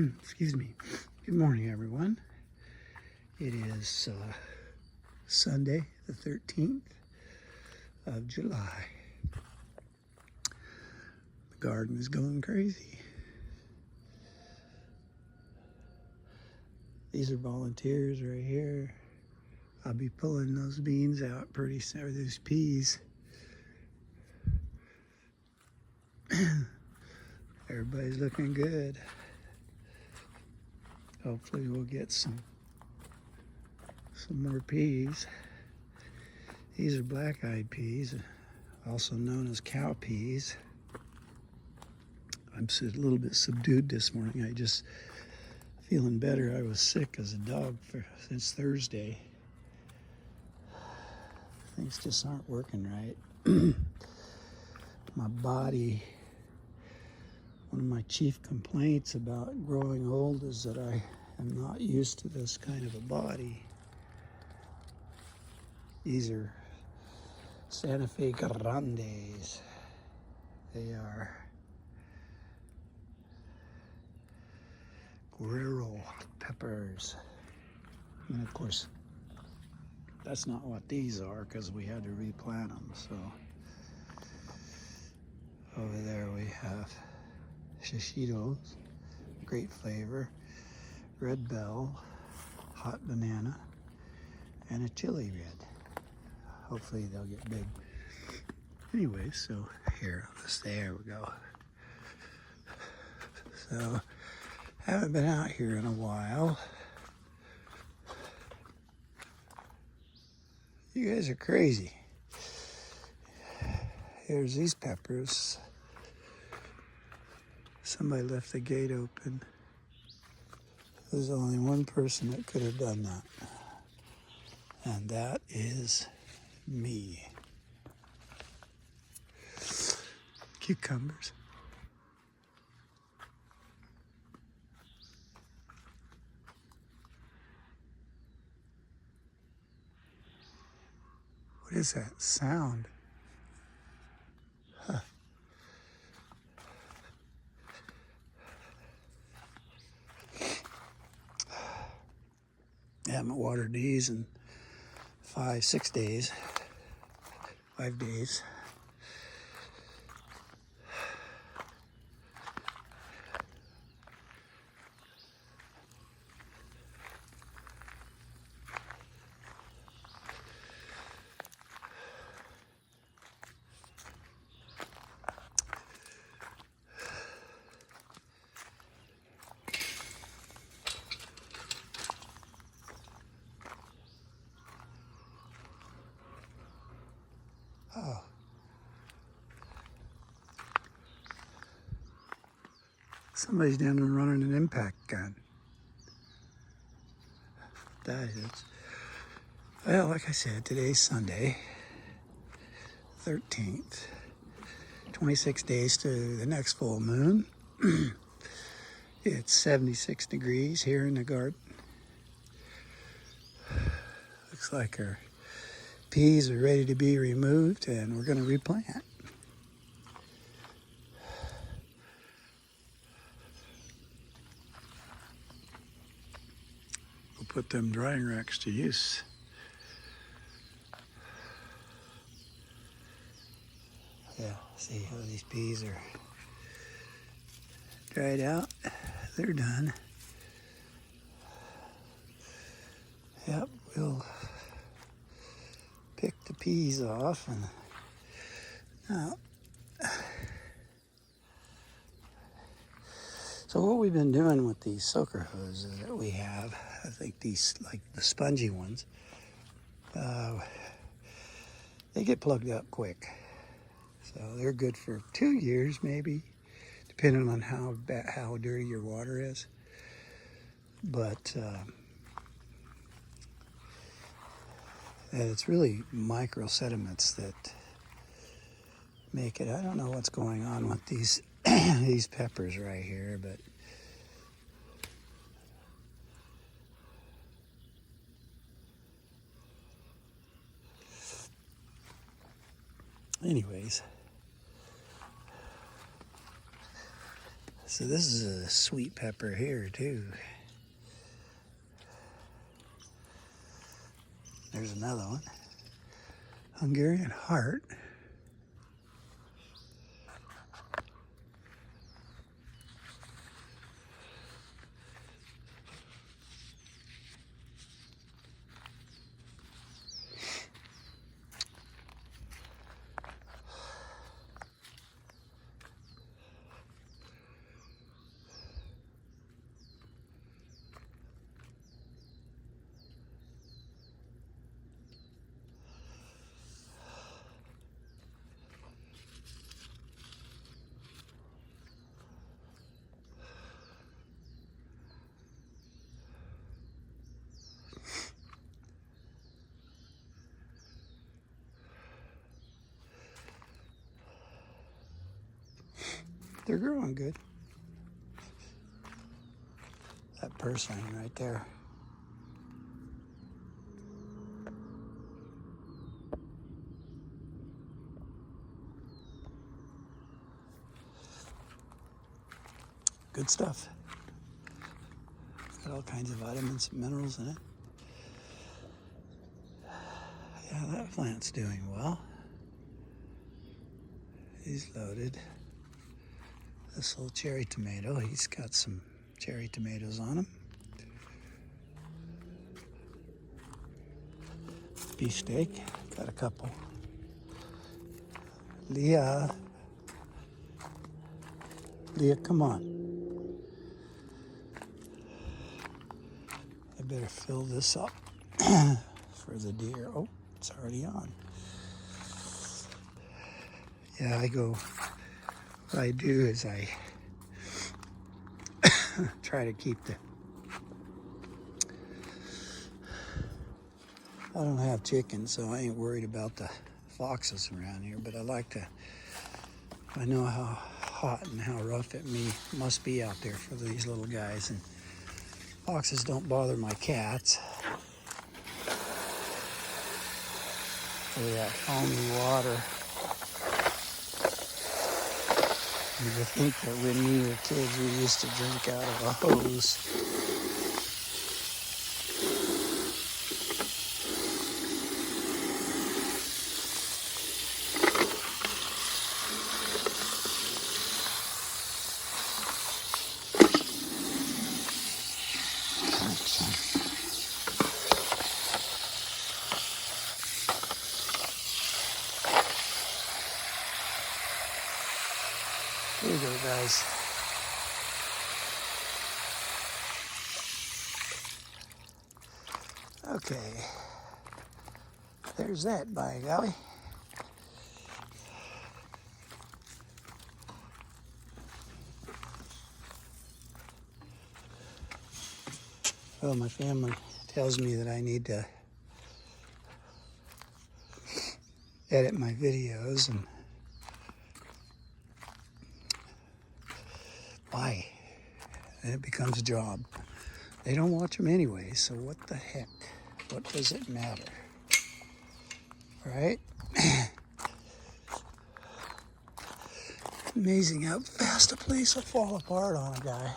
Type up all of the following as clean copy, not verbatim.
Excuse me. Good morning, everyone. It is Sunday, the 13th of July. The garden is going crazy. These are volunteers right here. I'll be pulling those beans out pretty soon, or those peas. Everybody's looking good. Hopefully we'll get some more peas. These are black-eyed peas, also known as cow peas. I'm a little bit subdued this morning. I just feeling better. I was sick as a dog since Thursday. Things just aren't working right. My body, one of my chief complaints about growing old is that I am not used to this kind of a body. These are Santa Fe Grandes. They are Guerrero peppers. And of course, that's not what these are because we had to replant them. So over there we have Shishitos, great flavor, red bell, hot banana, and a chili red. Hopefully they'll get big. Anyway, so here, there we go. So, haven't been out here in a while. You guys are crazy. Here's these peppers. Somebody left the gate open. There's only one person that could have done that. And that is me. Cucumbers. What is that sound? Huh. I haven't watered these in 5 days. Oh. Somebody's down there running an impact gun. That is. Well, like I said, today's Sunday, 13th. 26 days to the next full moon. It's 76 degrees here in the garden. Looks like our peas are ready to be removed and we're going to replant. We'll put them drying racks to use. Yeah, see how these peas are dried out. They're done. Yep, we'll pick the peas off and now. So what we've been doing with these soaker hoses that we have, I think these, like the spongy ones, they get plugged up quick. So they're good for 2 years maybe, depending on how dirty your water is. But and it's really micro sediments that make it. I don't know what's going on with these these peppers right here, but anyways, So this is a sweet pepper here too. There's another one. Hungarian heart. They're growing good. That purslane right there. Good stuff. Got all kinds of vitamins and minerals in it. Yeah, that plant's doing well. He's loaded. This little cherry tomato, he's got some cherry tomatoes on him. Beefsteak, got a couple. Leah, come on. I better fill this up for the deer. Oh, it's already on. Yeah, what I do is I try to keep I don't have chickens, so I ain't worried about the foxes around here, but I know how hot and how rough it must be out there for these little guys, and foxes don't bother my cats. Or that foamy water. You would think that when we were kids, we used to drink out of a hose. Here you go, guys. Okay. There's that, by golly. Well, my family tells me that I need to edit my videos, and why? And it becomes a job. They don't watch them anyway, so what the heck? What does it matter? Right? Amazing how fast a place will fall apart on a guy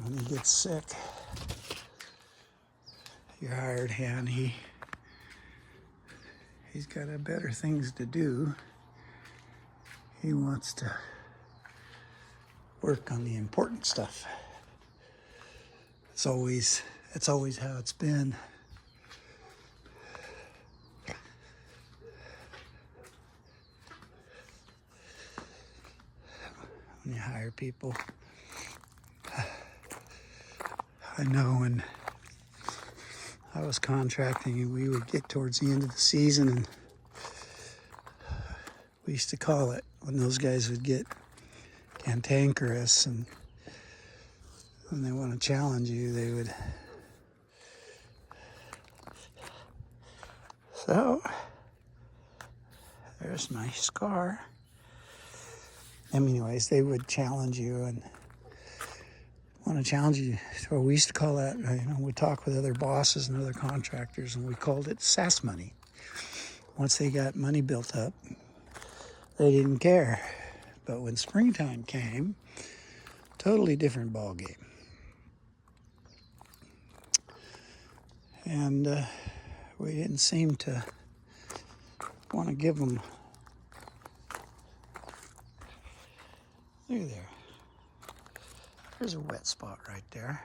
when he gets sick. Your hired hand, he's got better things to do. He wants to work on the important stuff. It's always how it's been. When you hire people, I know when I was contracting, we would get towards the end of the season, and we used to call it, when those guys would get cantankerous and when they want to challenge you, they would. So, there's my scar. Anyways, they would challenge you and want to challenge you. So we used to call that, we talk with other bosses and other contractors, and we called it SAS money. Once they got money built up, they didn't care. But when springtime came, Totally different ball game. And we didn't seem to want to give them. Look there. There's a wet spot right there.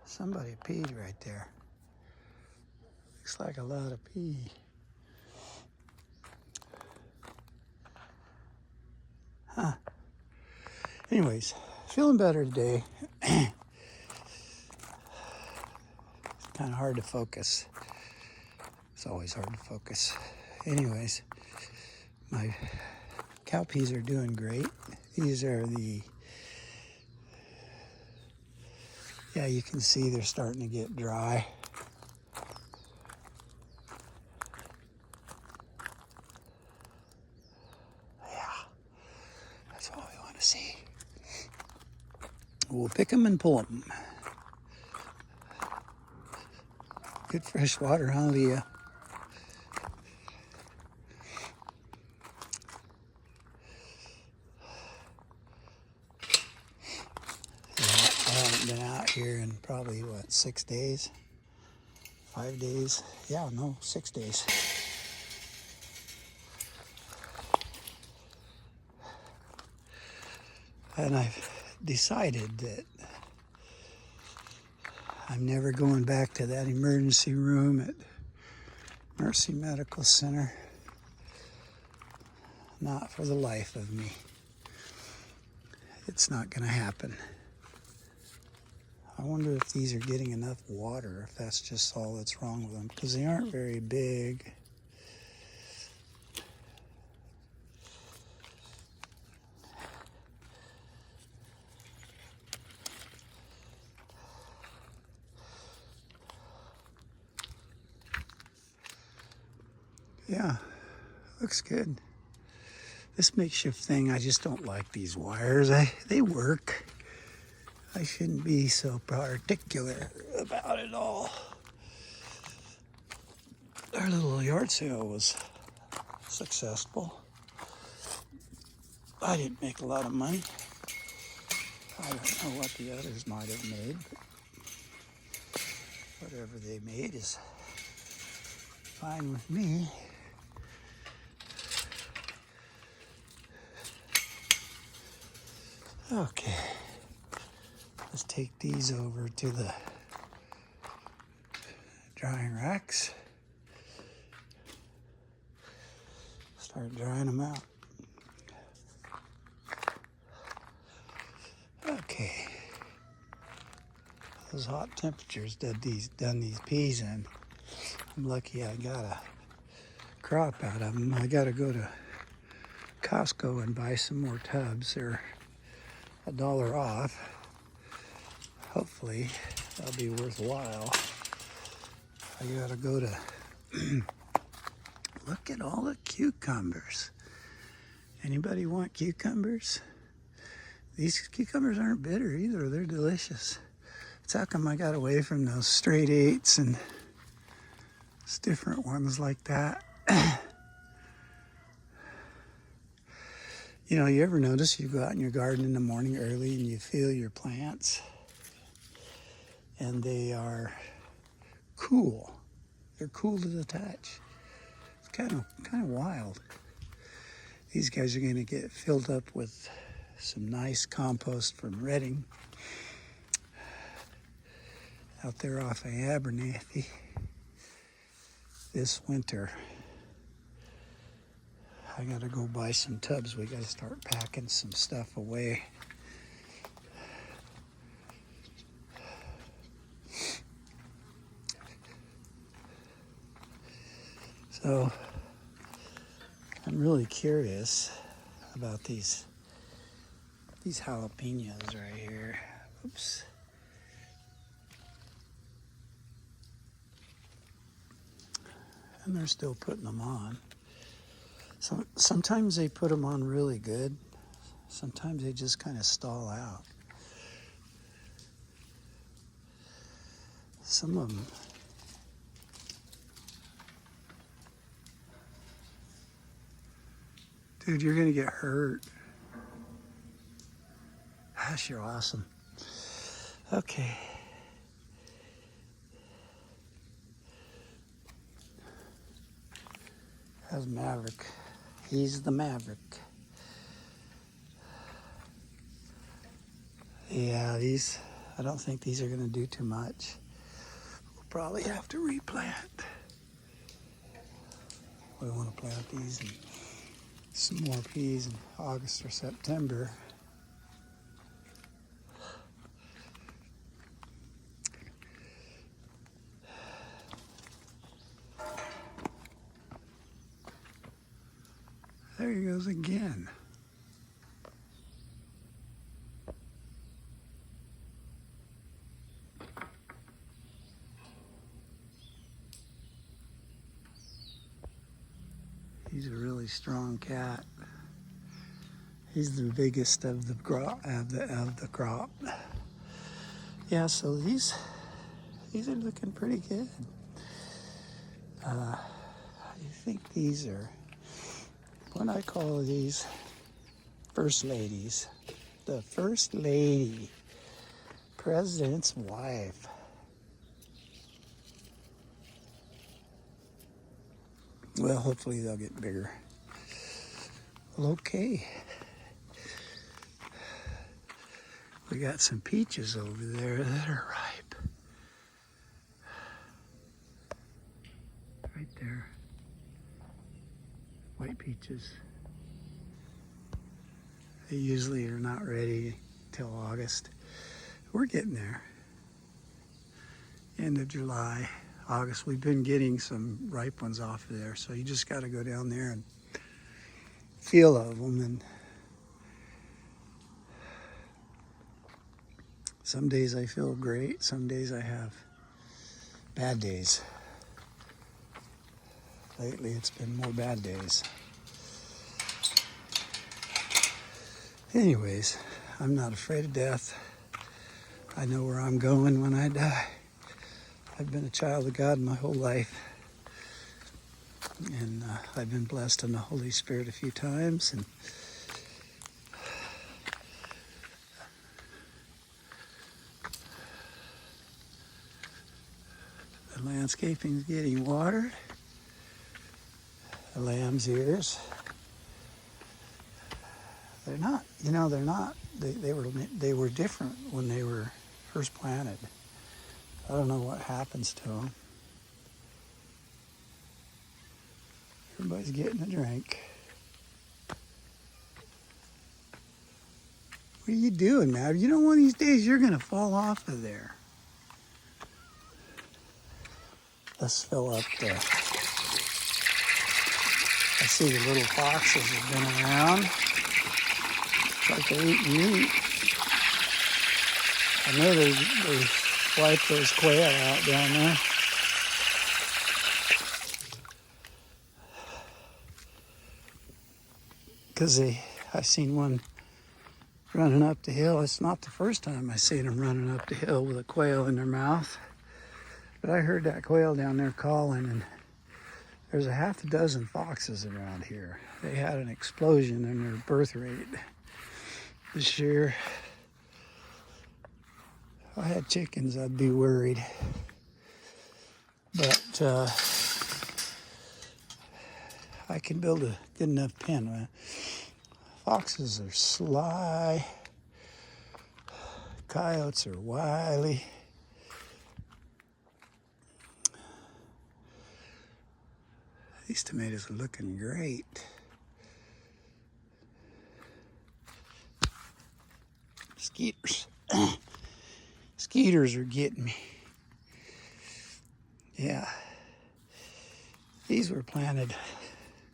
Somebody peed right there. Looks like a lot of pee. Huh. Anyways, feeling better today. It's kind of hard to focus. It's always hard to focus. Anyways, my cowpeas are doing great. These are yeah, you can see they're starting to get dry. Yeah, that's all we want to see. We'll pick them and pull them. Good fresh water, huh, Leah? Been out here in probably, what, 6 days? 5 days? Yeah, no, 6 days. And I've decided that I'm never going back to that emergency room at Mercy Medical Center. Not for the life of me. It's not going to happen. I wonder if these are getting enough water, if that's just all that's wrong with them, because they aren't very big. Yeah, looks good. This makeshift thing, I just don't like these wires. They work. I shouldn't be so particular about it all. Our little yard sale was successful. I didn't make a lot of money. I don't know what the others might have made, but whatever they made is fine with me. Okay, let's take these over to the drying racks. Start drying them out. Okay, those hot temperatures done these peas in. I'm lucky I got a crop out of them. I gotta go to Costco and buy some more tubs. They're $1 off. Hopefully that'll be worthwhile. I gotta go to look at all the cucumbers. Anybody want cucumbers? These cucumbers aren't bitter either. They're delicious. It's how come I got away from those straight eights and it's different ones like that. You know, you ever notice you go out in your garden in the morning early and you feel your plants and they are cool. They're cool to the touch. It's kind of wild. These guys are going to get filled up with some nice compost from Redding out there off of Abernathy this winter. I gotta go buy some tubs. We gotta start packing some stuff away. So I'm really curious about these jalapenos right here. Oops. And they're still putting them on. So sometimes they put them on really good. Sometimes they just kind of stall out. Some of them. Dude, you're gonna get hurt. Gosh, you're awesome. Okay. That's Maverick. He's the Maverick. Yeah, these, I don't think these are going to do too much. We'll probably have to replant. We want to plant these and some more peas in August or September. There he goes again. He's a really strong cat. He's the biggest of the crop. Yeah, so these are looking pretty good. I think these are what I call these first ladies. The first lady, president's wife. Well, hopefully they'll get bigger. Well, okay. We got some peaches over there that are ripe. Right there. White peaches. They usually are not ready till August. We're getting there. End of July, August. We've been getting some ripe ones off of there, so you just got to go down there and feel of them. And some days I feel great, some days I have bad days. Lately it's been more bad days. Anyways, I'm not afraid of death. I know where I'm going when I die. I've been a child of God my whole life. And I've been blessed in the Holy Spirit a few times. And the landscaping's getting watered. The lamb's ears. They're not, they're not. They were different when they were first planted. I don't know what happens to them. Everybody's getting a drink. What are you doing, Matt? You know, one of these days you're going to fall off of there. Let's fill up the... I see the little foxes have been around. It's like they're eating meat. I know they wipe those quail out down there. Because I've seen one running up the hill. It's not the first time I've seen them running up the hill with a quail in their mouth. But I heard that quail down there calling, and there's a half a dozen foxes around here. They had an explosion in their birth rate this year. If I had chickens, I'd be worried. But I can build a good enough pen. Foxes are sly. Coyotes are wily. These tomatoes are looking great. Skeeters. Skeeters are getting me. Yeah. These were planted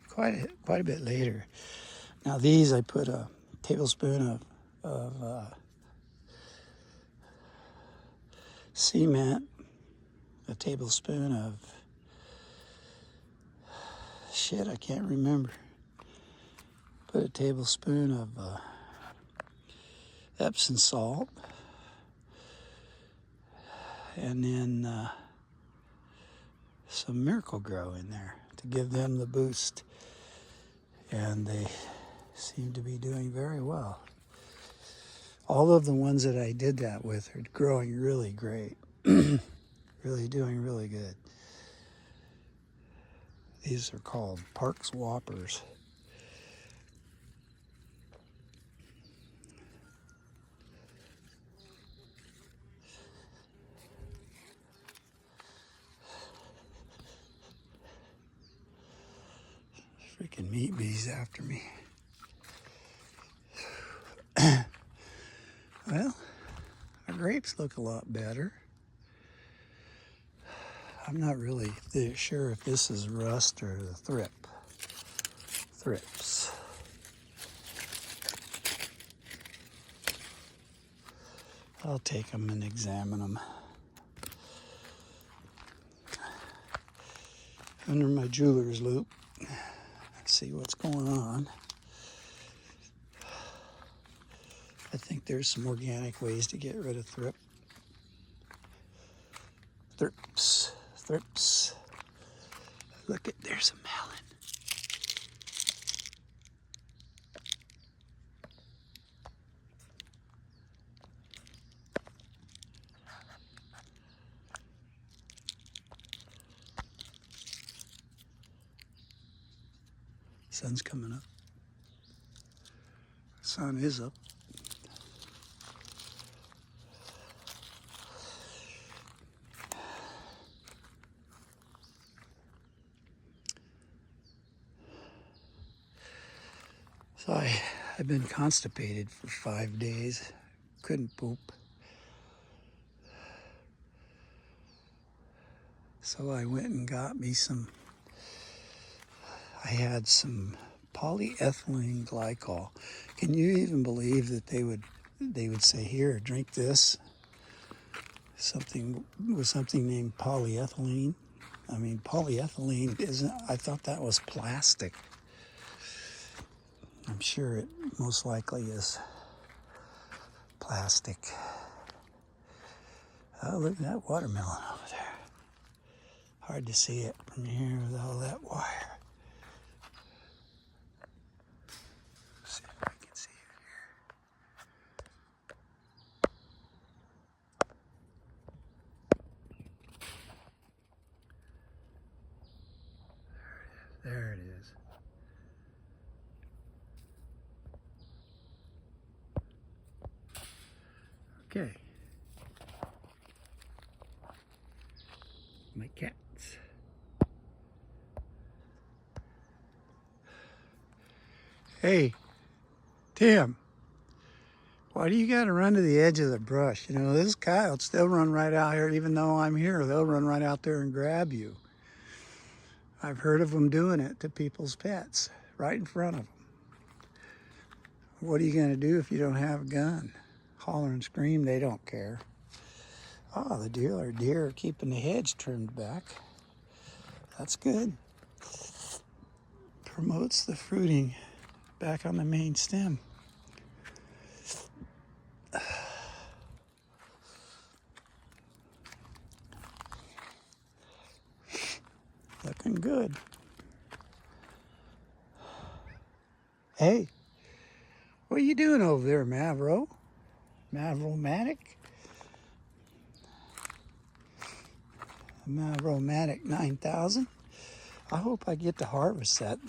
quite a bit later. Now these, I put a tablespoon of cement, a tablespoon of shit, I can't remember. Put a tablespoon of Epsom salt, and then some Miracle-Gro in there to give them the boost. And they seem to be doing very well. All of the ones that I did that with are growing really great. Really doing really good. These are called Parks Whoppers. Freaking meat bees after me. Well, our grapes look a lot better. I'm not really sure if this is rust or the thrips. I'll take them and examine them. Under my jeweler's loop, see what's going on. I think there's some organic ways to get rid of thrips. Look at, there's a melon. Sun's coming up. Sun is up. So I've been constipated for 5 days. Couldn't poop. So I went and got me I had some polyethylene glycol. Can you even believe that they would say, here, drink this? Something named polyethylene. I mean, polyethylene I thought that was plastic. I'm sure it most likely is plastic. Oh, look at that watermelon over there. Hard to see it from here with all that wire. Let's see if I can see it here. There it is. Okay. My cats. Hey, Tim, why do you got to run to the edge of the brush? You know, this coyotes, they'll run right out here. Even though I'm here, they'll run right out there and grab you. I've heard of them doing it to people's pets, right in front of them. What are you going to do if you don't have a gun? Holler and scream, they don't care. Oh, the deer are keeping the hedge trimmed back. That's good. Promotes the fruiting back on the main stem. Looking good. Hey, what are you doing over there, Mavro? Mavromatic? Mavromatic 9000. I hope I get to harvest that.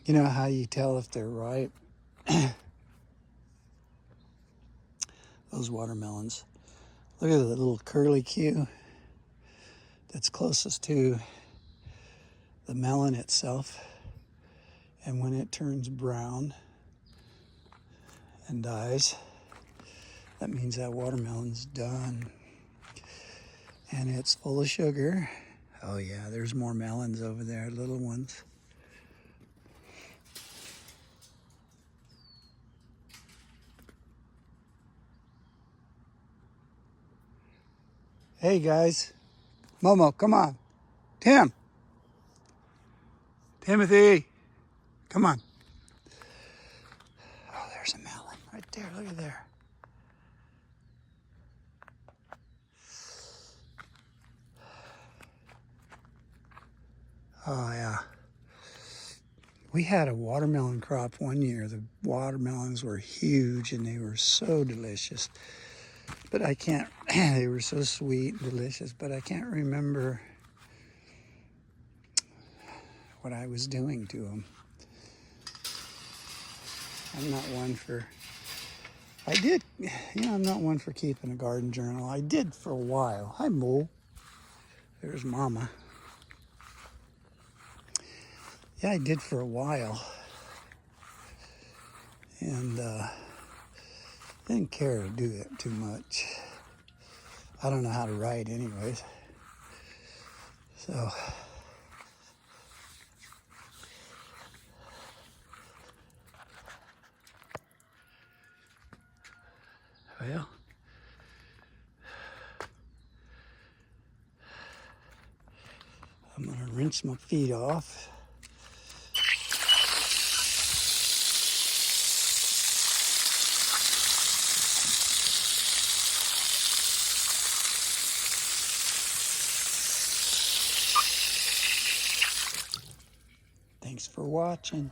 You know how you tell if they're ripe? Those watermelons. Look at the little curly Q that's closest to the melon itself. And when it turns brown and dies, that means that watermelon's done. And it's full of sugar. Oh yeah, there's more melons over there, little ones. Hey guys, Momo, come on. Tim. Timothy, come on. Oh, there's a melon right there, look at there. Oh yeah, We had a watermelon crop one year. The watermelons were huge and they were so delicious. But I can't, they were so sweet and delicious, but I can't remember what I was doing to them. I'm not one for, I'm not one for keeping a garden journal. I did for a while. Hi, Mo. There's Mama. Yeah, I did for a while. And didn't care to do it too much. I don't know how to write anyways. So, well, I'm gonna rinse my feet off. Thanks for watching.